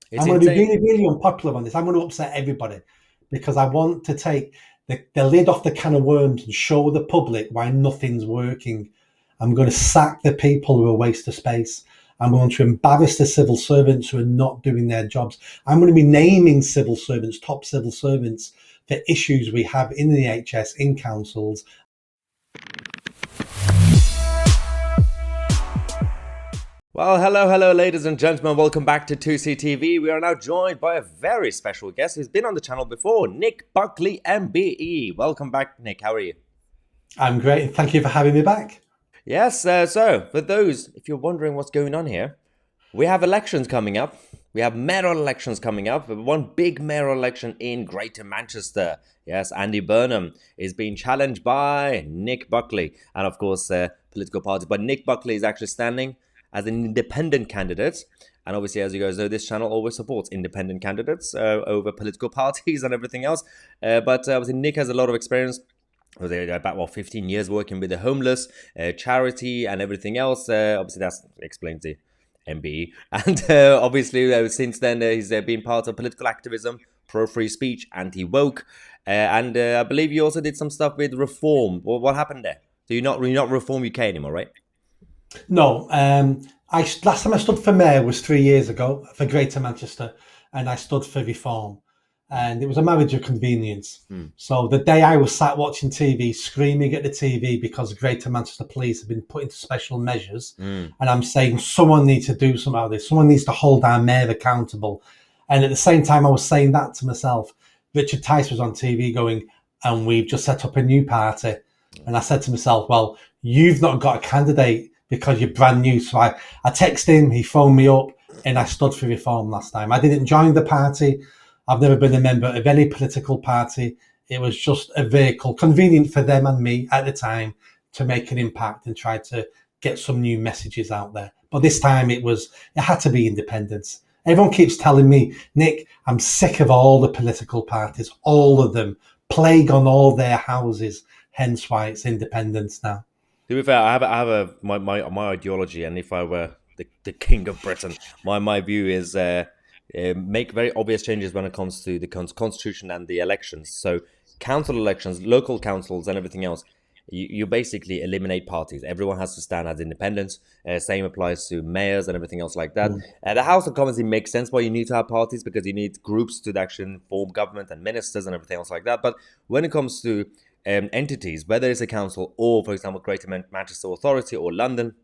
It's I'm going to be insane. really, really unpopular on this. I'm going to upset everybody because I want to take the lid off the can of worms and show the public why nothing's working. I'm going to sack the people who are a waste of space. I'm going to embarrass the civil servants who are not doing their jobs. I'm going to be naming civil servants, top civil servants, for issues we have in the NHS, in councils. Well, hello, ladies and gentlemen. Welcome back to Tousi TV. We are now joined by a very special guest who's been on the channel before, Nick Buckley, MBE. Welcome back, Nick. How are you? I'm great, and thank you for having me back. Yes, so for those, if you're wondering what's going on here, we have elections coming up. We have mayoral elections coming up. One big mayoral election in Greater Manchester. Yes, Andy Burnham is being challenged by Nick Buckley, and of course, political parties. But Nick Buckley is actually standing as an independent candidate. And obviously, as you guys know, this channel always supports independent candidates over political parties and everything else. But obviously, Nick has a lot of experience was about 15 years working with the homeless charity and everything else. Obviously, that explains the MBE. And obviously, since then, he's been part of political activism, pro free speech, anti woke, and I believe you also did some stuff with reform. Well, what happened there? So you're not Reform UK anymore, right? No, I last time I stood for mayor was 3 years ago for Greater Manchester, and I stood for reform, and it was a marriage of convenience. Hmm. So the day I was sat watching TV, screaming at the TV because Greater Manchester Police have been put into special measures, Hmm. and I'm saying someone needs to do something about this. Someone needs to hold our mayor accountable. And at the same time, I was saying that to myself. Richard Tice was on TV going, and we've just set up a new party. And I said to myself, well, you've not got a candidate because you're brand new. So I texted him, he phoned me up, and I stood for reform last time. I didn't join the party. I've never been a member of any political party. It was just a vehicle, convenient for them and me at the time, to make an impact and try to get some new messages out there. But this time it had to be independence. Everyone keeps telling me, Nick, I'm sick of all the political parties, all of them, plague on all their houses. Hence why it's independence now. To be fair, I have my ideology, and if I were the king of Britain, my view is make very obvious changes when it comes to the constitution and the elections. So council elections, local councils, and everything else, you basically eliminate parties. Everyone has to stand as independents. Same applies to mayors and everything else like that. Mm. The House of Commons, it makes sense why you need to have parties because you need groups to actually form government and ministers and everything else like that. But when it comes to entities, whether it's a council or, for example, Greater Manchester Authority or London,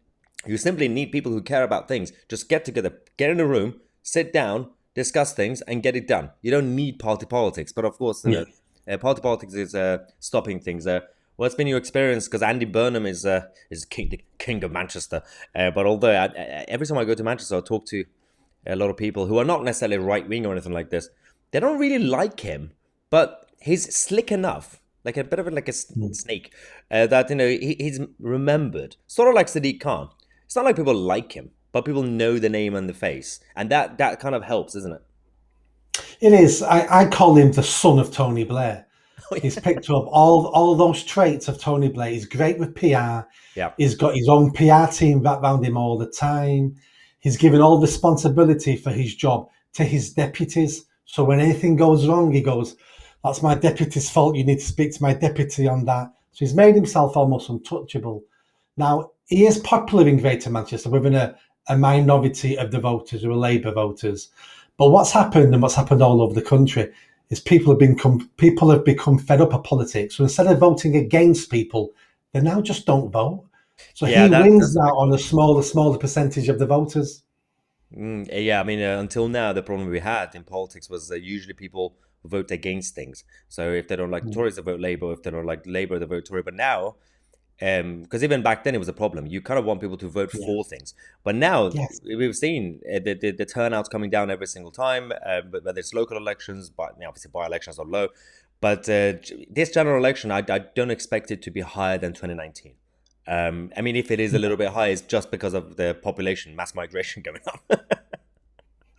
you simply need people who care about things. Just get together, get in a room, sit down, discuss things, and get it done. You don't need party politics. But of course, Yeah. party politics is stopping things. What's been your experience? Because Andy Burnham is the king of Manchester. But although every time I go to Manchester, I talk to a lot of people who are not necessarily right wing or anything like this. They don't really like him, but he's slick enough, like a bit of like a Mm. snake, that he's remembered. Sort of like Sadiq Khan. It's not like people like him, but people know the name and the face, and that kind of helps, isn't it? It is. I call him the son of Tony Blair. Oh He's yeah, picked up all those traits of Tony Blair. He's great with PR. yeah, He's got his own PR team around him all the time. He's given all responsibility for his job to his deputies. So when anything goes wrong, he goes, "That's my deputy's fault. You need to speak to my deputy on that." So he's made himself almost untouchable. Now, he is popular in Greater Manchester within a minority of the voters who are Labour voters. But what's happened, and what's happened all over the country, is people have become fed up of politics. So instead of voting against people, they now just don't vote. So yeah. he wins That's a now big on a problem. smaller percentage of the voters. Yeah, I mean, until now, the problem we had in politics was that usually people vote against things. So if they don't like Mm. Tories, they vote Labour. If they don't like Labour, they vote Tory. But now, because even back then it was a problem. You kind of want people to vote Yeah. for things, but now Yes. we've seen the turnout's coming down every single time. But whether it's local elections, but obviously by elections are low. But this general election, I don't expect it to be higher than 2019. I mean, if it is a little bit high, it's just because of the population mass migration going on.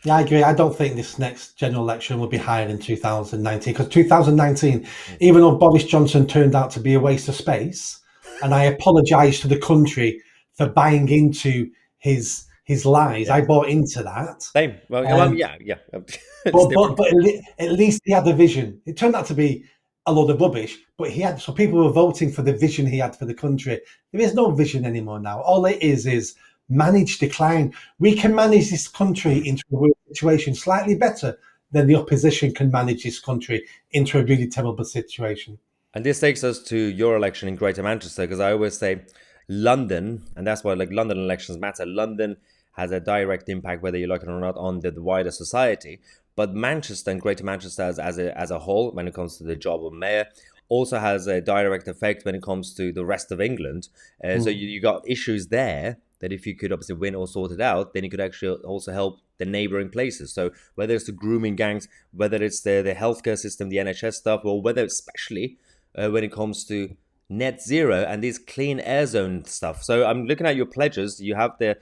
Yeah, I agree. I don't think this next general election will be higher than 2019 because 2019, even though Boris Johnson turned out to be a waste of space, and I apologise to the country for buying into his his lies. I Yes. bought into that. Same. Well, Um, yeah. It's but different. at least he had a vision. It turned out to be a load of rubbish, but he had, so people were voting for the vision he had for the country. There is no vision anymore now. All it is managed decline. We can manage this country into a weird situation slightly better than the opposition can manage this country into a really terrible situation. And this takes us to your election in Greater Manchester, because I always say London, and that's why like London elections matter. London has a direct impact, whether you like it or not, on the wider society. But Manchester and Greater Manchester as a whole, when it comes to the job of mayor, also has a direct effect when it comes to the rest of England. So Mm. you got issues there that if you could obviously win or sort it out, then you could actually also help the neighboring places. So whether it's the grooming gangs, whether it's the healthcare system, the NHS stuff, or whether especially when it comes to net zero and these clean air zone stuff. So I'm looking at your pledges. You have the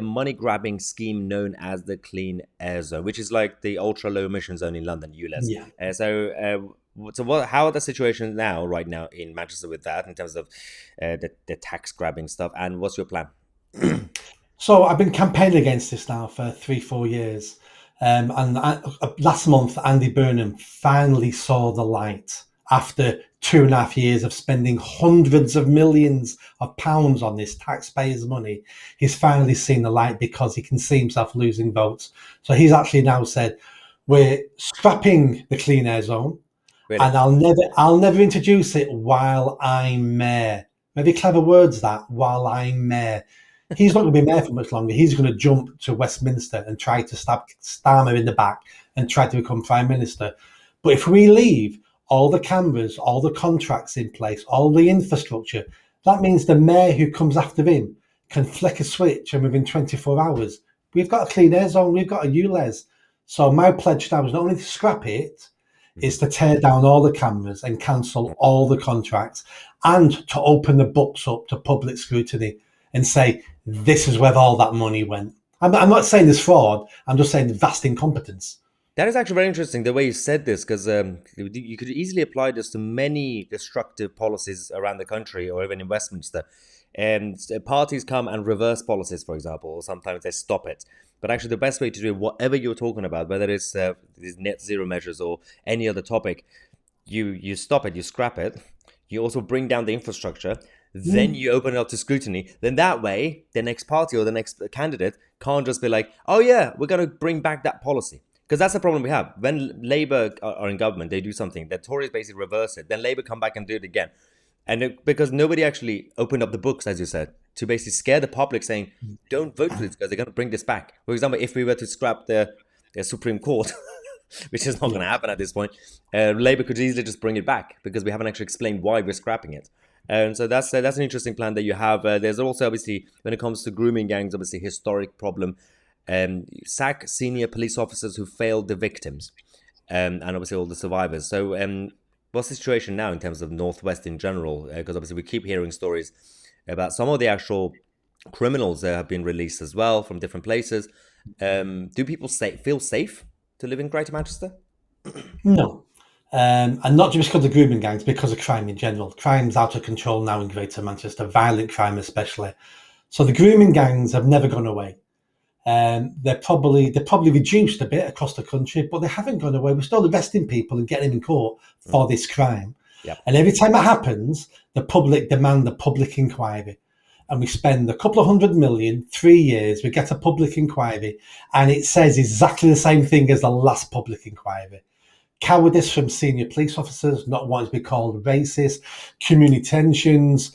money grabbing scheme known as the Clean Air Zone, which is like the ultra low emission zone in London, ULEZ. Yeah. How are the situations now, right now in Manchester with that in terms of the tax grabbing stuff, and what's your plan? So I've been campaigning against this now for 3, 4 years. Last month, Andy Burnham finally saw the light after 2.5 years of spending hundreds of millions of pounds on this taxpayers' money. He's finally seen the light because he can see himself losing votes. So he's actually now said, we're scrapping the clean air zone Really? and I'll never introduce it while I'm mayor. Very clever words that, while I'm mayor. He's not going to be mayor for much longer. He's going to jump to Westminster and try to stab Starmer in the back and try to become prime minister. But if we leave all the cameras, all the contracts in place, all the infrastructure, that means the mayor who comes after him can flick a switch and within 24 hours, we've got a clean air zone, we've got a ULEZ. So my pledge now is not only to scrap it, is to tear down all the cameras and cancel all the contracts and to open the books up to public scrutiny and say, this is where all that money went. I'm not saying there's fraud, I'm just saying vast incompetence. That is actually very interesting the way you said this, because you could easily apply this to many destructive policies around the country or even in Westminster. And parties come and reverse policies, for example, or sometimes they stop it. But actually, the best way to do whatever you're talking about, whether it's these net zero measures or any other topic, you stop it, you scrap it. You also bring down the infrastructure. Then Mm. you open it up to scrutiny. Then that way, the next party or the next candidate can't just be like, "Oh yeah, we're gonna bring back that policy." Because that's the problem we have. When Labour are in government, they do something. The Tories basically reverse it. Then Labour come back and do it again. Because nobody actually opened up the books, as you said, to basically scare the public, saying, "Don't vote for this because they're going to bring this back." For example, if we were to scrap the Supreme Court, which is not Yeah. going to happen at this point, Labour could easily just bring it back because we haven't actually explained why we're scrapping it. And so that's an interesting plan that you have. There's also obviously when it comes to grooming gangs, obviously historic problem. Sack senior police officers who failed the victims, and obviously all the survivors. So what's the situation now in terms of Northwest in general? Because obviously we keep hearing stories about some of the actual criminals that have been released as well from different places. Do people feel safe to live in Greater Manchester? No. And not just because of grooming gangs, because of crime in general. Crime's out of control now in Greater Manchester, violent crime especially. So the grooming gangs have never gone away. They're probably reduced a bit across the country, but they haven't gone away. We're still arresting people and getting them in court Mm. for this crime. Yep. And every time it happens, the public demand a public inquiry. And we spend a couple of 100 million, 3 years, we get a public inquiry, and it says exactly the same thing as the last public inquiry. Cowardice from senior police officers, not wanting to be called racist, community tensions,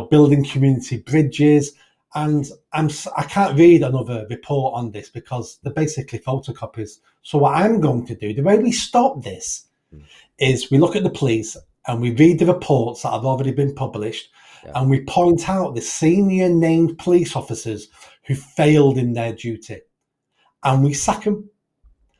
building community bridges. And I can't read another report on this because they're basically photocopies. So what I'm going to do, the way we stop this, Mm. is we look at the police and we read the reports that have already been published, Yeah. and we point out the senior named police officers who failed in their duty, and we sack them.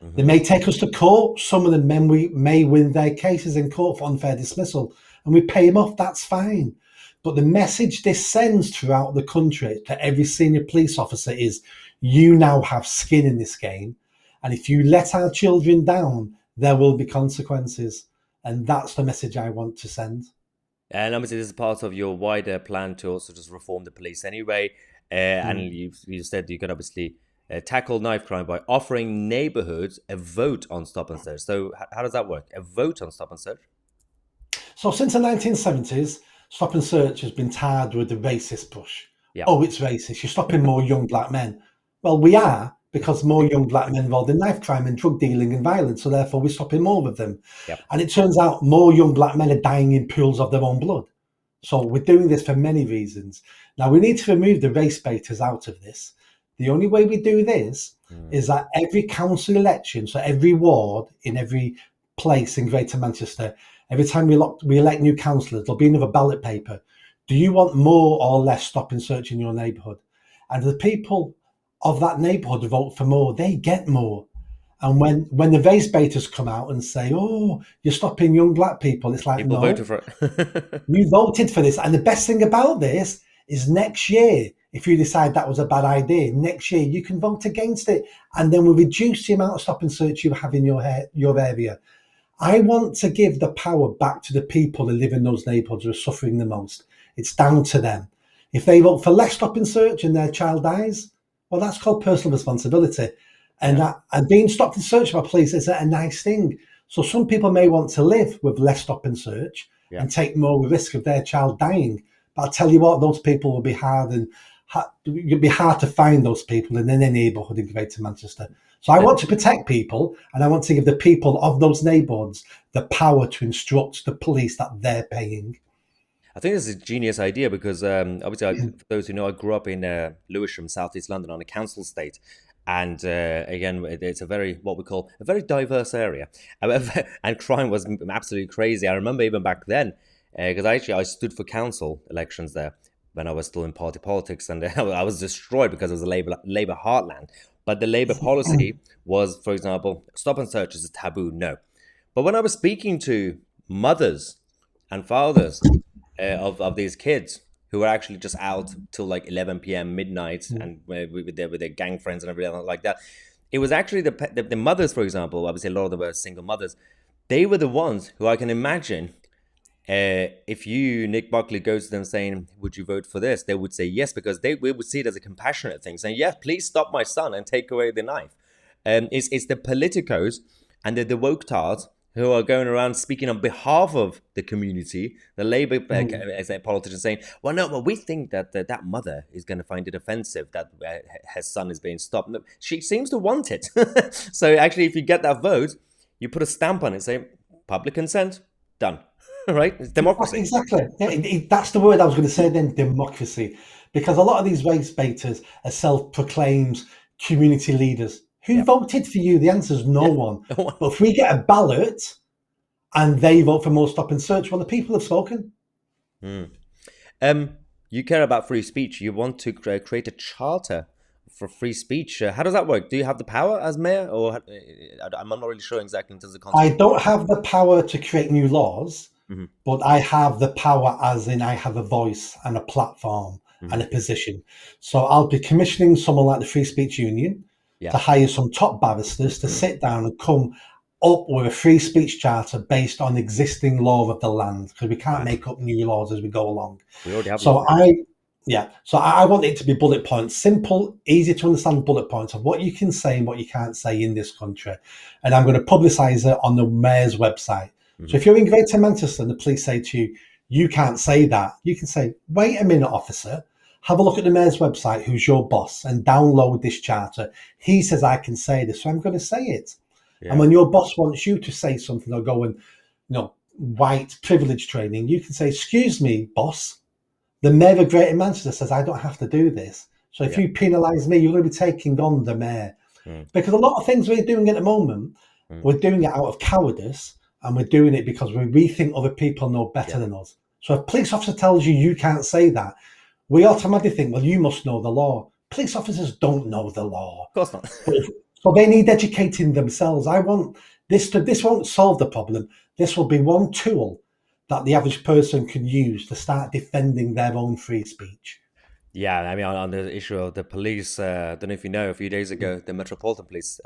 They Hmm. may take us to court. Some of them may win their cases in court for unfair dismissal, and we pay them off. That's fine. But the message this sends throughout the country to every senior police officer is, you now have skin in this game. And if you let our children down, there will be consequences. And that's the message I want to send. And obviously, this is part of your wider plan to also just reform the police anyway. And Mm. you said you can obviously tackle knife crime by offering neighborhoods a vote on stop and search. So how does that work? A vote on stop and search? So since the 1970s, stop and search has been tarred with the racist brush. Yeah. Oh, it's racist. You're stopping more young black men. Well, we are, because more young black men involved in knife crime and drug dealing and violence. So therefore, we're stopping more of them. Yeah. And it turns out more young black men are dying in pools of their own blood. So we're doing this for many reasons. Now we need to remove the race baiters out of this. The only way we do this Mm. is that every council election, so every ward in every place in Greater Manchester, every time we elect new councillors, there'll be another ballot paper. Do you want more or less stop and search in your neighbourhood? And the people of that neighbourhood vote for more, they get more. And when the race baiters come out and say, "Oh, you're stopping young black people," it's like, People voted no, for it. you voted for this. And the best thing about this is next year, if you decide that was a bad idea, next year you can vote against it, and then we'll reduce the amount of stop and search you have in your area. I want to give the power back to the people who live in those neighbourhoods who are suffering the most. It's down to them. If they vote for less stop and search and their child dies, well, that's called personal responsibility. And Yeah. that and being stopped and searched by police is a nice thing. So some people may want to live with less stop and search Yeah. and take more risk of their child dying. But I'll tell you what, those people will be hard, and it'll be hard to find those people in any neighbourhood in Greater Manchester. So I want to protect people, and I want to give the people of those neighbourhoods the power to instruct the police that they're paying. I think this is a genius idea because obviously, for those who know, I grew up in Lewisham, southeast London, on a council estate, and again, it's a very what we call a very diverse area, and crime was absolutely crazy. I remember even back then because I stood for council elections there when I was still in party politics, and I was destroyed because it was a Labour heartland. But the Labour policy was, for example, stop and search is a taboo. No, but when I was speaking to mothers and fathers of these kids who were actually just out till like 11 p.m. midnight and with their gang friends and everything like that. It was actually the mothers, for example, obviously a lot of them were single mothers. They were the ones who I can imagine if you, Nick Buckley, goes to them saying, "Would you vote for this?" They would say yes because we would see it as a compassionate thing, saying, "Yes, please stop my son and take away the knife." It's the politicos and the woke tards who are going around speaking on behalf of the community, the Labour as a politician saying, "Well, no, well, we think that that mother is going to find it offensive that her son is being stopped." No, she seems to want it. So actually, if you get that vote, you put a stamp on it, say public consent, done. Right? It's democracy. Exactly. Yeah, that's the word I was going to say then, democracy. Because a lot of these race baiters are self-proclaimed community leaders. Who Yeah. voted for you? The answer is no Yeah. one. But if we get a ballot and they vote for more stop and search, well, the people have spoken. Hmm. You care about free speech. You want to create a charter for free speech. How does that work? Do you have the power as mayor, or I'm not really sure exactly in terms of the I constitution? don't have the power to create new laws, Hmm. but I have the power as in I have a voice and a platform and Hmm. a position. So I'll be commissioning someone like the Free Speech Union Yeah. to hire some top barristers to sit down and come up with a free speech charter based on existing law of the land, because we can't Ah, make up new laws as we go along. we already have So law. I want it to be bullet points, simple, easy to understand bullet points of what you can say and what you can't say in this country. And I'm going to publicise it on the mayor's website. So Hmm. if you're in Greater Manchester and the police say to you, "You can't say that," you can say, "Wait a minute, officer. Have a look at the mayor's website, who's your boss, and download this charter. He says I can say this, so I'm going to say it." And Yeah. when your boss wants you to say something or go and, white privilege training, you can say, "Excuse me, boss. The mayor of Greater Manchester says I don't have to do this. So if Yeah. you penalise me, you're going to be taking on the mayor." Hmm. Because a lot of things we're doing at the moment, Hmm. we're doing it out of cowardice, and we're doing it because we think other people know better Yeah. than us. So if a police officer tells you you can't say that, we automatically think, well, you must know the law. Police officers don't know the law. Of course not. But so they need educating themselves. I want this won't solve the problem. This will be one tool that the average person can use to start defending their own free speech. Yeah, I mean, on the issue of the police, I don't know if you know, a few days ago, the Metropolitan Police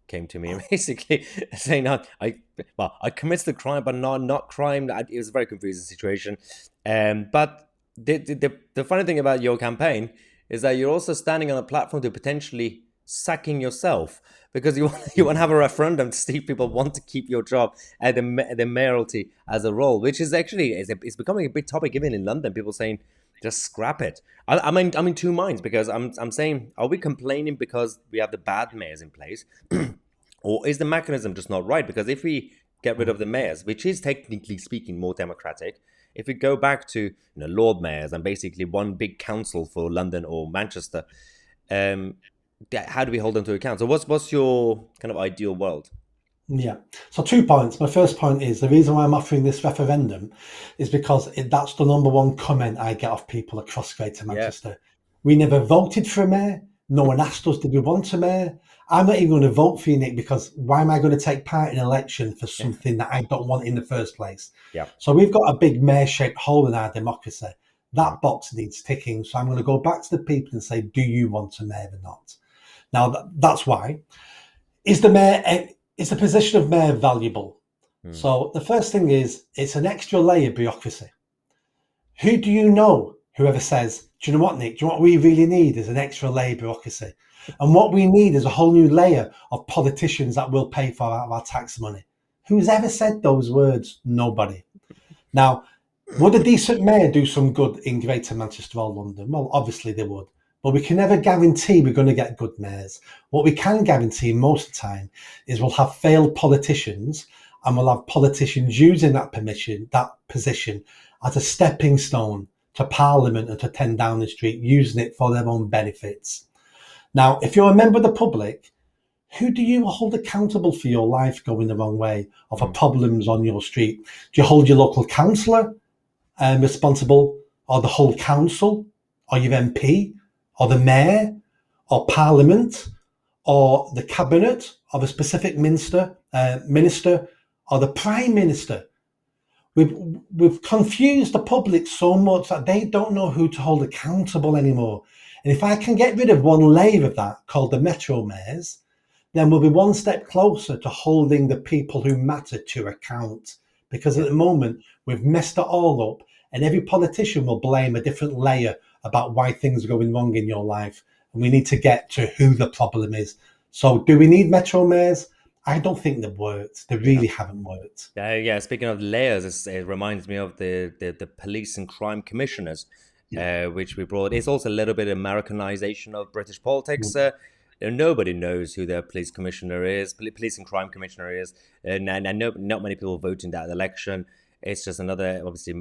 came to me and basically saying, I committed the crime, but not crime." It was a very confusing situation. But the funny thing about your campaign is that you're also standing on a platform to potentially sacking yourself because you want to have a referendum to see if people want to keep your job at the mayoralty as a role, which is actually it's becoming a big topic even in London. People saying just scrap it. I'm in two minds because I'm saying, are we complaining because we have the bad mayors in place, or is the mechanism just not right? Because if we get rid of the mayors, which is technically speaking more democratic, if we go back to Lord mayors and basically one big council for London or Manchester, um, how do we hold them to account? So what's your kind of ideal world? Yeah. So 2 points. My first point is the reason why I'm offering this referendum is because that's the number one comment I get off people across Greater Yeah, Manchester. We never voted for a mayor. No one asked us, did we want a mayor? I'm not even going to vote for you, Nick, because why am I going to take part in an election for yeah, something that I don't want in the first place? yeah. So we've got a big mayor-shaped hole in our democracy. Mm, That box needs ticking. So I'm going to go back to the people and say, do you want a mayor or not? Now, that's why. Is the mayor is the position of mayor valuable? mm, So the first thing is it's an extra layer of bureaucracy. Who do you know who ever says, do you know what, Nick? Do you know what we really need is an extra layer of bureaucracy? And what we need is a whole new layer of politicians that will pay for out of our tax money. Who's ever said those words? Nobody. Now, would a decent mayor do some good in Greater Manchester or London? Well, obviously they would. But we can never guarantee we're going to get good mayors. What we can guarantee most of the time is we'll have failed politicians and we'll have politicians using that position as a stepping stone to Parliament and to 10 Downing Street, using it for their own benefits. Now, if you're a member of the public, who do you hold accountable for your life going the wrong way or for mm. problems on your street? Do you hold your local councillor responsible, or the whole council, or your MP, or the mayor, or Parliament, or the cabinet of a specific minister, or the Prime Minister? We've confused the public so much that they don't know who to hold accountable anymore. And if I can get rid of one layer of that, called the Metro Mayors, then we'll be one step closer to holding the people who matter to account. Because at Yeah. the moment, we've messed it all up, and every politician will blame a different layer about why things are going wrong in your life. And we need to get to who the problem is. So, do we need Metro Mayors? I don't think they've worked. They Yeah. really haven't worked. Yeah, speaking of layers, it reminds me of the police and crime commissioners, Yeah. which we brought. It's also a little bit of Americanization of British politics. Mm. Nobody knows who their police commissioner is, police and crime commissioner is, and no, not many people vote in that election. It's just another, obviously,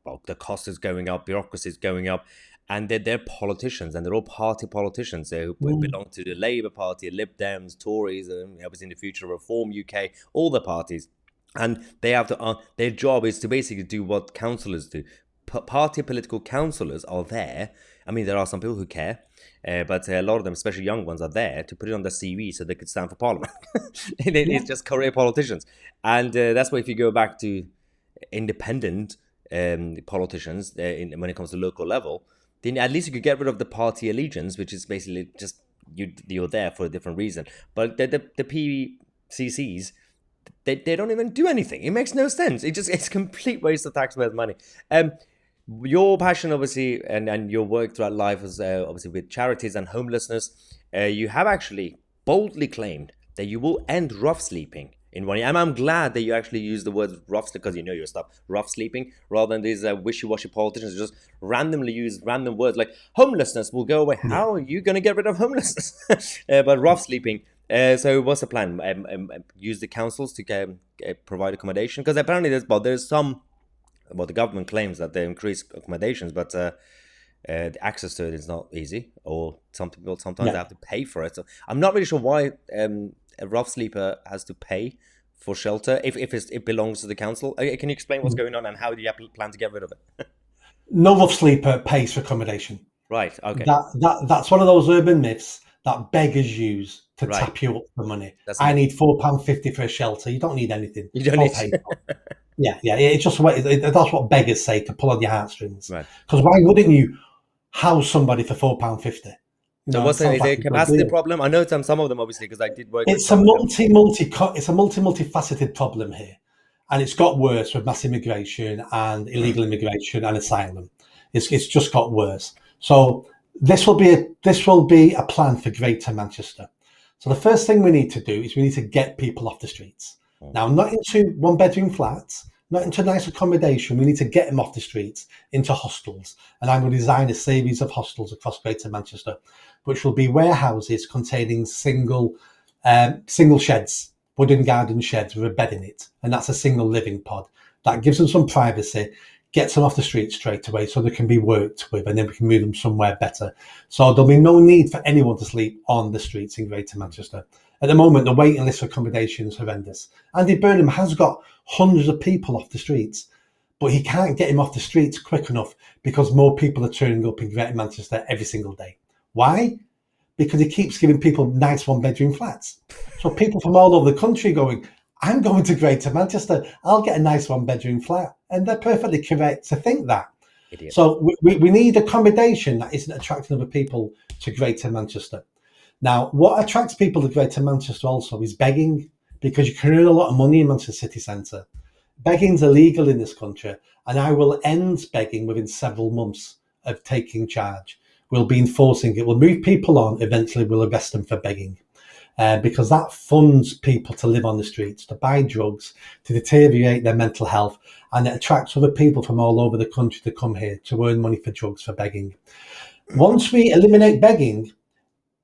well, the cost is going up, bureaucracy is going up, and they're politicians, and they're all party politicians. They Mm. belong to the Labour Party, Lib Dems, Tories, and obviously in the future Reform UK, all the parties, and they have to. Their job is to basically do what councillors do. Party political councillors are there. I mean, there are some people who care, but a lot of them, especially young ones, are there to put it on their CV so they could stand for parliament. Yeah. It's just career politicians, and that's why if you go back to independent politicians when it comes to local level, then at least you could get rid of the party allegiance, which is basically just you're there for a different reason. But the PCCs, they don't even do anything. It makes no sense. It's a complete waste of taxpayers' money. Your passion, obviously, and your work throughout life is obviously with charities and homelessness. You have actually boldly claimed that you will end rough sleeping in 1 year. And I'm glad that you actually use the word rough because you know your stuff, rough sleeping, rather than these wishy-washy politicians who just randomly use random words like homelessness will go away. Yeah. How are you going to get rid of homelessness? But rough sleeping. So what's the plan? Use the councils to provide accommodation? Because apparently there's some, well, the government claims that they increase accommodations, but the access to it is not easy, or some people sometimes Yeah. they have to pay for it. So I'm not really sure why a rough sleeper has to pay for shelter if it belongs to the council. Can you explain what's going on and how do you plan to get rid of it? No rough sleeper pays for accommodation. Right. Okay. That's one of those urban myths that beggars use to Right. tap you up for money. That's a I myth. need £4.50 for a shelter. You don't need anything. You It's don't all need paid to. for. Yeah. It's just that's what beggars say to pull on your heartstrings. Right. Because why wouldn't you house somebody for £4.50? So It sounds is there like a a good capacity deal. problem? I know some of them obviously because I did work with It's a some of them. multifaceted problem here, and it's got worse with mass immigration and illegal immigration and asylum. It's just got worse. So This will be a plan for Greater Manchester. So the first thing we need to do is we need to get people off the streets. Now, not into one-bedroom flats, not into nice accommodation. We need to get them off the streets into hostels. And I'm going to design a series of hostels across Greater Manchester, which will be warehouses containing single sheds, wooden garden sheds with a bed in it. And that's a single living pod. That gives them some privacy, gets them off the street straight away so they can be worked with, and then we can move them somewhere better. So there'll be no need for anyone to sleep on the streets in Greater Manchester. At the moment, the waiting list for accommodation is horrendous. Andy Burnham has got hundreds of people off the streets, but he can't get him off the streets quick enough because more people are turning up in Greater Manchester every single day. Why? Because he keeps giving people nice one-bedroom flats. So people from all over the country going, I'm going to Greater Manchester, I'll get a nice one-bedroom flat. And they're perfectly correct to think that. Idiot. So we need accommodation that isn't attracting other people to Greater Manchester. Now, what attracts people to Greater Manchester also is begging, because you can earn a lot of money in Manchester city centre. Begging's illegal in this country, and I will end begging within several months of taking charge. We'll be enforcing it. We'll move people on. Eventually, we'll arrest them for begging. Because that funds people to live on the streets, to buy drugs, to deteriorate their mental health, and it attracts other people from all over the country to come here to earn money for drugs, for begging. Once we eliminate begging,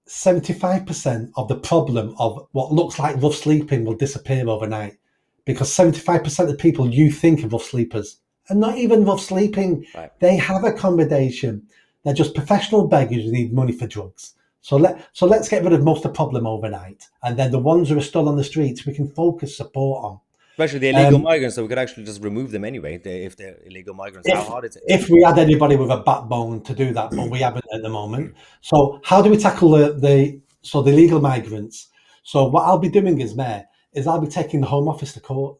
75% of the problem of what looks like rough sleeping will disappear overnight, because 75% of the people you think of rough sleepers are not even rough sleeping. Right. They have accommodation. They're just professional beggars who need money for drugs. So let's get rid of most of the problem overnight, and then the ones who are still on the streets we can focus support on. Especially the illegal migrants, so we could actually just remove them anyway. If they're illegal migrants, how hard is it? If we had anybody with a backbone to do that, but we haven't at the moment. So how do we tackle the illegal migrants? So what I'll be doing as mayor is I'll be taking the Home Office to court,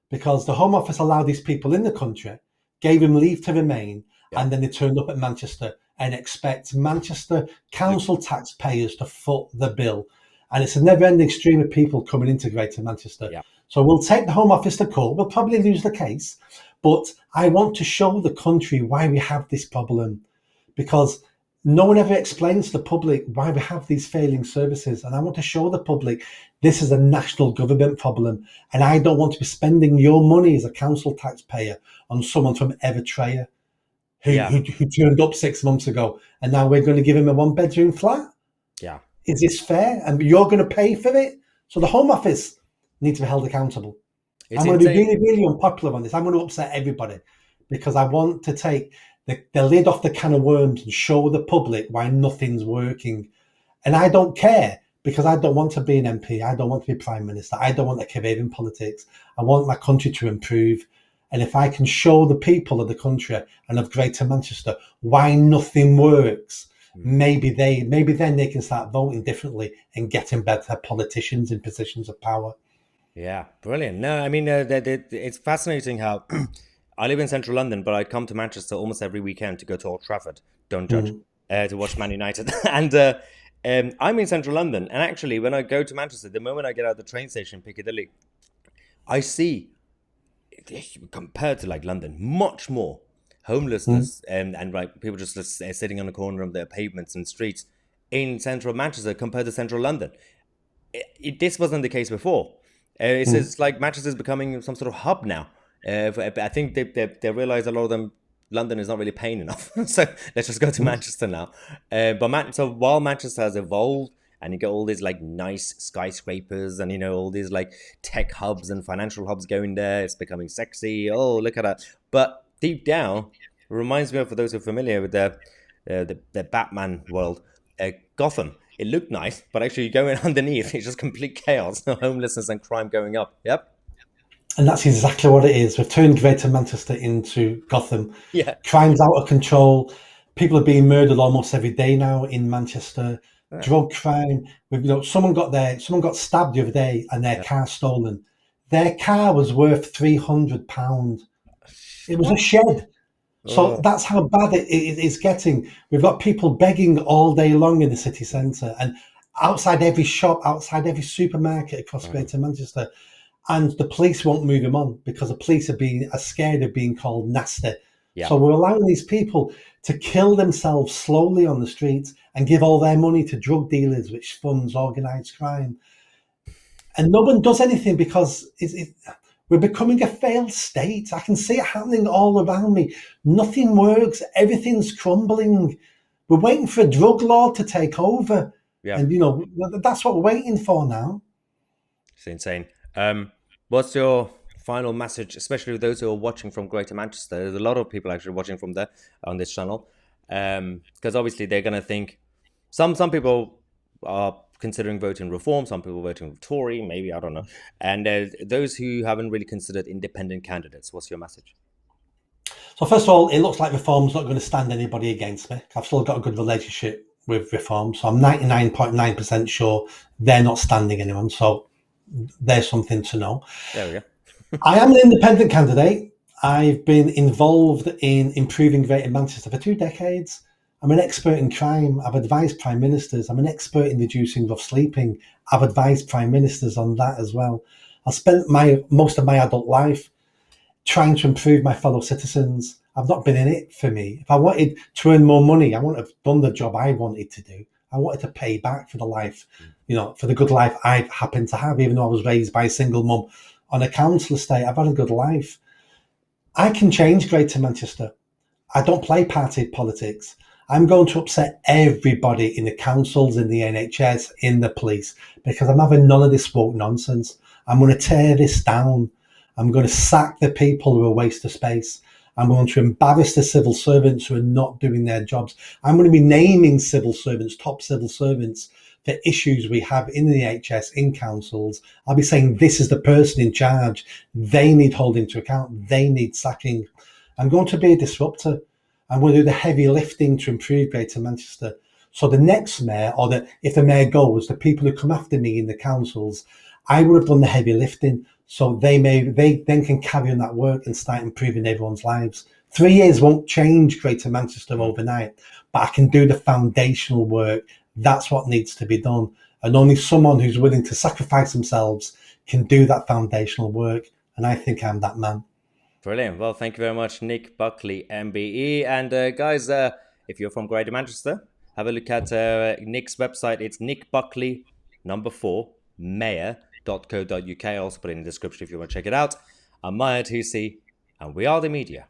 because the Home Office allowed these people in the country, gave them leave to remain, and then they turned up at Manchester and expect Manchester council taxpayers to foot the bill. And it's a never-ending stream of people coming into Greater Manchester. Yeah. So we'll take the Home Office to court. We'll probably lose the case, but I want to show the country why we have this problem, because no one ever explains to the public why we have these failing services. And I want to show the public this is a national government problem, and I don't want to be spending your money as a council taxpayer on someone from Eritrea who turned up 6 months ago, and now we're going to give him a one-bedroom flat. Yeah. Is this fair? And you're going to pay for it? So the Home Office needs to be held accountable. I'm going to be really, really unpopular on this. I'm going to upset everybody, because I want to take the lid off the can of worms and show the public why nothing's working. And I don't care, because I don't want to be an MP. I don't want to be Prime Minister. I don't want a career in politics. I want my country to improve. And if I can show the people of the country and of Greater Manchester why nothing works, maybe then they can start voting differently and getting better politicians in positions of power. Yeah, brilliant. No, I mean, it's fascinating how I live in central London, but I come to Manchester almost every weekend to go to Old Trafford. Don't judge. To watch Man United. And I'm in central London. And actually, when I go to Manchester, the moment I get out of the train station, Piccadilly, I see, compared to like London, much more homelessness and like people just sitting on the corner of their pavements and streets in central Manchester compared to central London. This wasn't the case before. It's like Manchester is becoming some sort of hub now. I think they realize a lot of them, London is not really paying enough. So let's just go to Manchester now. So while Manchester has evolved, and you get all these like nice skyscrapers and, all these like tech hubs and financial hubs going there. It's becoming sexy. Oh, look at that. But deep down, it reminds me of, for those who are familiar with the Batman world, Gotham. It looked nice, but actually going underneath, it's just complete chaos, homelessness and crime going up. Yep. And that's exactly what it is. We've turned Greater Manchester into Gotham. Yeah. Crime's out of control. People are being murdered almost every day now in Manchester. Drug crime. Someone got stabbed the other day and their car stolen. Their car was worth £300. It was a shed. So that's how bad it is getting. We've got people begging all day long in the city centre and outside every shop, outside every supermarket across Greater Manchester. And the police won't move them on because the police are scared of being called nasty Yeah. So we're allowing these people to kill themselves slowly on the streets and give all their money to drug dealers, which funds organised crime. And no one does anything because we're becoming a failed state. I can see it happening all around me. Nothing works. Everything's crumbling. We're waiting for a drug law to take over. Yeah. And, that's what we're waiting for now. It's insane. What's your final message, especially with those who are watching from Greater Manchester? There's a lot of people actually watching from there on this channel, because obviously they're gonna think some people are considering voting Reform, some people voting Tory, maybe, I don't know, and those who haven't really considered independent candidates. What's your message? So first of all, it looks like Reform's not going to stand anybody against me. I've still got a good relationship with Reform, so I'm 99.9% sure they're not standing anyone. So there's something to know. There we go. I am an independent candidate. I've been involved in improving Greater Manchester for 2 decades. I'm an expert in crime. I've advised prime ministers. I'm an expert in reducing rough sleeping. I've advised prime ministers on that as well. I spent most of my adult life trying to improve my fellow citizens. I've not been in it for me. If I wanted to earn more money, I wouldn't have done the job I wanted to do. I wanted to pay back for the life, for the good life I've happened to have, even though I was raised by a single mum on a council estate. I've had a good life. I can change Greater Manchester. I don't play party politics. I'm going to upset everybody in the councils, in the NHS, in the police, because I'm having none of this woke nonsense. I'm going to tear this down. I'm going to sack the people who are a waste of space. I'm going to embarrass the civil servants who are not doing their jobs. I'm going to be naming civil servants, top civil servants, for issues we have in the NHS, in councils. I'll be saying this is the person in charge. They need holding to account. They need sacking. I'm going to be a disruptor. I'm going to do the heavy lifting to improve Greater Manchester. So the next mayor, if the mayor goes, the people who come after me in the councils, I would have done the heavy lifting. So they then can carry on that work and start improving everyone's lives. 3 years won't change Greater Manchester overnight, but I can do the foundational work. That's what needs to be done. And only someone who's willing to sacrifice themselves can do that foundational work. And I think I'm that man. Brilliant. Well, thank you very much, Nick Buckley, MBE. And guys, if you're from Greater Manchester, have a look at Nick's website. It's nickbuckley4 mayor.co.uk. I'll also put it in the description if you want to check it out. I'm Maya Tousi, and we are the media.